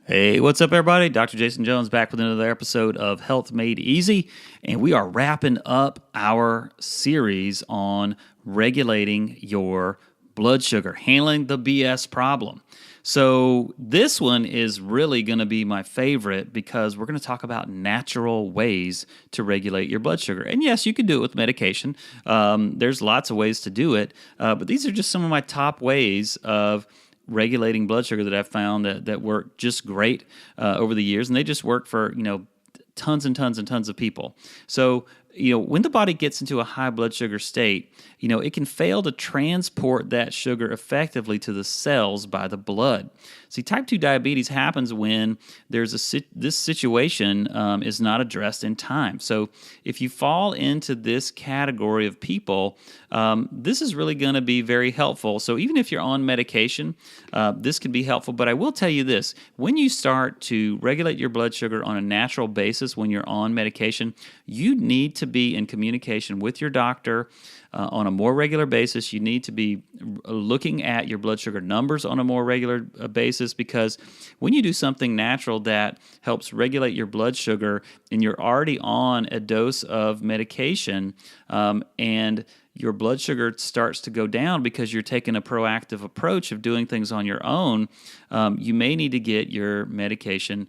Hey, what's up, everybody? Dr. Jason Jones back with another episode of Health Made Easy, and we are wrapping up our series on regulating your blood sugar, handling the BS problem. So, this one is really going to be my favorite because we're going to talk about natural ways to regulate your blood sugar. And yes, you can do it with medication. There's lots of ways to do it, but these are just some of my top ways of regulating blood sugar that I've found that work just great over the years, and they just work for tons and tons and tons of people. So when the body gets into a high blood sugar state, it can fail to transport that sugar effectively to the cells by the blood. See, type 2 diabetes happens when this situation is not addressed in time. So if you fall into this category of people, this is really going to be very helpful. So even if you're on medication, this can be helpful. But I will tell you this, when you start to regulate your blood sugar on a natural basis when you're on medication, you need to be in communication with your doctor on a more regular basis. You need to be looking at your blood sugar numbers on a more regular basis, because when you do something natural that helps regulate your blood sugar and you're already on a dose of medication and your blood sugar starts to go down because you're taking a proactive approach of doing things on your own, you may need to get your medication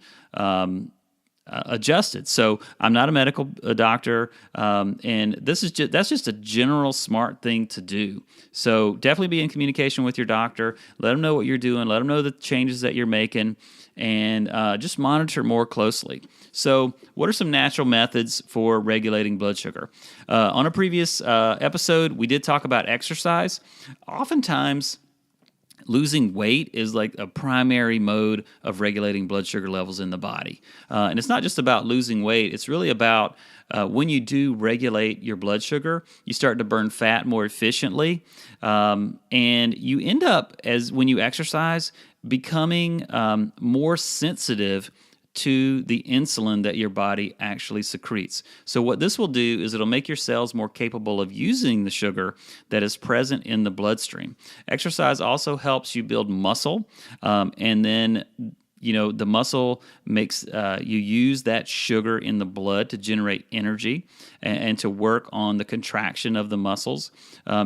adjusted. So I'm not a medical doctor, and that's just a general smart thing to do. So definitely be in communication with your doctor. Let them know what you're doing. Let them know the changes that you're making, and just monitor more closely. So what are some natural methods for regulating blood sugar? On a previous episode, we did talk about exercise. Oftentimes, losing weight is like a primary mode of regulating blood sugar levels in the body. And it's not just about losing weight, it's really about when you do regulate your blood sugar, you start to burn fat more efficiently. And you end up, as when you exercise, becoming more sensitive to the insulin that your body actually secretes. So what this will do is it'll make your cells more capable of using the sugar that is present in the bloodstream. Exercise also helps you build muscle, and then the muscle makes you use that sugar in the blood to generate energy and to work on the contraction of the muscles.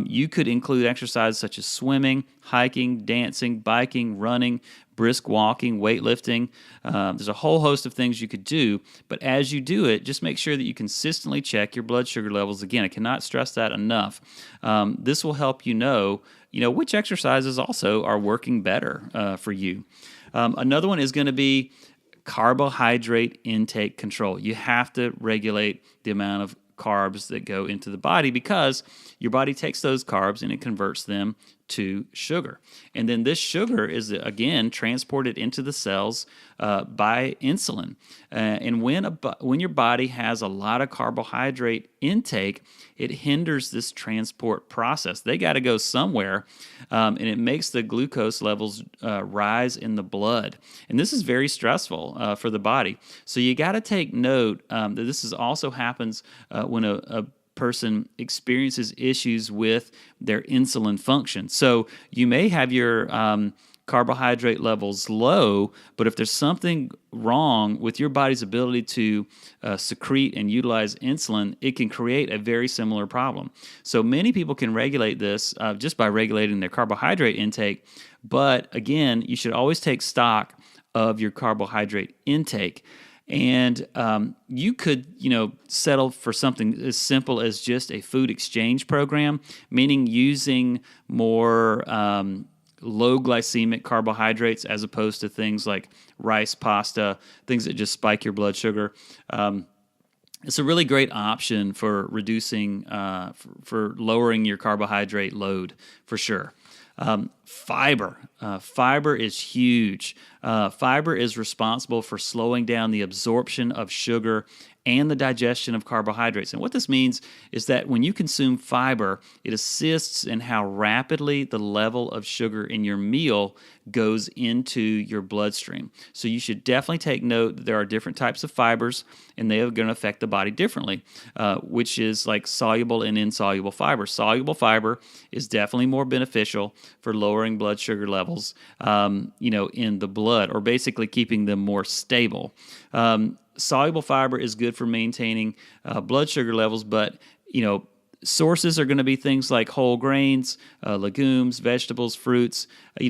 You could include exercise such as swimming, hiking, dancing, biking, running, brisk walking, weightlifting. There's a whole host of things you could do, but as you do it, just make sure that you consistently check your blood sugar levels. Again, I cannot stress that enough. This will help you know which exercises also are working better for you. Another one is going to be carbohydrate intake control. You have to regulate the amount of carbs that go into the body, because your body takes those carbs and it converts them to sugar. And then this sugar is, again, transported into the cells by insulin. And when your body has a lot of carbohydrate intake, it hinders this transport process. They got to go somewhere, and it makes the glucose levels rise in the blood. And this is very stressful for the body. So you got to take note that this also happens when a person experiences issues with their insulin function. So you may have your carbohydrate levels low, but if there's something wrong with your body's ability to secrete and utilize insulin, it can create a very similar problem. So many people can regulate this just by regulating their carbohydrate intake, but again, you should always take stock of your carbohydrate intake. And you could, settle for something as simple as just a food exchange program, meaning using more low glycemic carbohydrates as opposed to things like rice, pasta, things that just spike your blood sugar. It's a really great option for reducing, for lowering your carbohydrate load, for sure. Fiber. Fiber is huge. Fiber is responsible for slowing down the absorption of sugar and the digestion of carbohydrates. And what this means is that when you consume fiber, it assists in how rapidly the level of sugar in your meal goes into your bloodstream. So you should definitely take note that there are different types of fibers, and they are going to affect the body differently, which is like soluble and insoluble fiber. Soluble fiber is definitely more beneficial for lowering blood sugar levels, in the blood, or basically keeping them more stable. Soluble fiber is good for maintaining blood sugar levels, but sources are going to be things like whole grains, legumes, vegetables, fruits.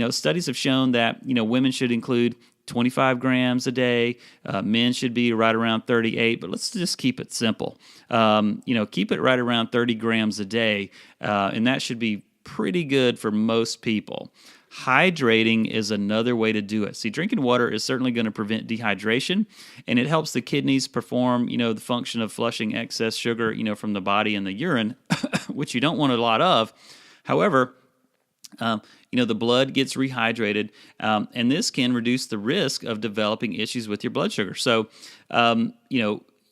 Studies have shown that women should include 25 grams a day. Men should be right around 38, but let's just keep it simple. Keep it right around 30 grams a day, and that should be pretty good for most people. Hydrating is another way to do it. See, drinking water is certainly going to prevent dehydration, and it helps the kidneys perform, the function of flushing excess sugar, from the body and the urine, which you don't want a lot of. However, the blood gets rehydrated, and this can reduce the risk of developing issues with your blood sugar. So,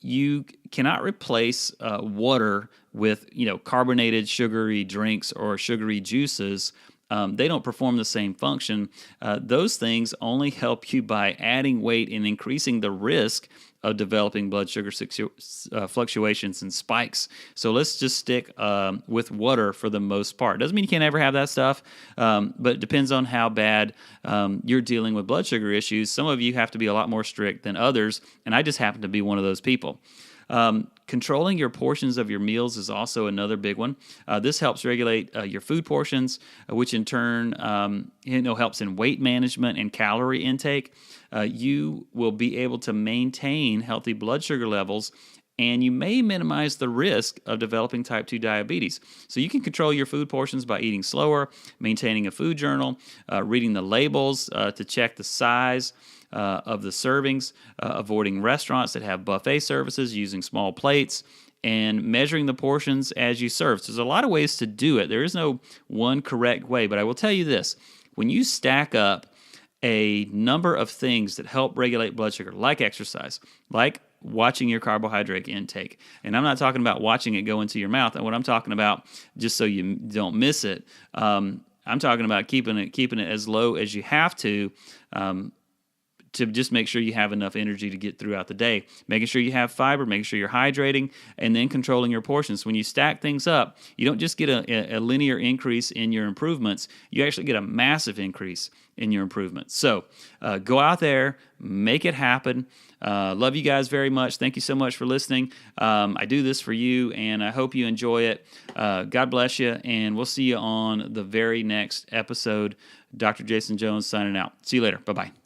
you cannot replace water with, carbonated sugary drinks or sugary juices. They don't perform the same function. Those things only help you by adding weight and increasing the risk of developing blood sugar fluctuations and spikes. So let's just stick with water for the most part. Doesn't mean you can't ever have that stuff, but it depends on how bad you're dealing with blood sugar issues. Some of you have to be a lot more strict than others, and I just happen to be one of those people. Controlling your portions of your meals is also another big one. This helps regulate your food portions, which in turn helps in weight management and calorie intake. You will be able to maintain healthy blood sugar levels, and you may minimize the risk of developing type 2 diabetes. So you can control your food portions by eating slower, maintaining a food journal, reading the labels to check the size of the servings, avoiding restaurants that have buffet services, using small plates, and measuring the portions as you serve. So there's a lot of ways to do it. There is no one correct way, but I will tell you this. When you stack up a number of things that help regulate blood sugar, like exercise, like watching your carbohydrate intake, and I'm not talking about watching it go into your mouth, and what I'm talking about, just so you don't miss it, I'm talking about keeping it as low as you have to just make sure you have enough energy to get throughout the day, making sure you have fiber, making sure you're hydrating, and then controlling your portions. When you stack things up, you don't just get a linear increase in your improvements, you actually get a massive increase in your improvements. So go out there, make it happen. Love you guys very much. Thank you so much for listening. I do this for you, and I hope you enjoy it. God bless you, and we'll see you on the very next episode. Dr. Jason Jones signing out. See you later. Bye-bye.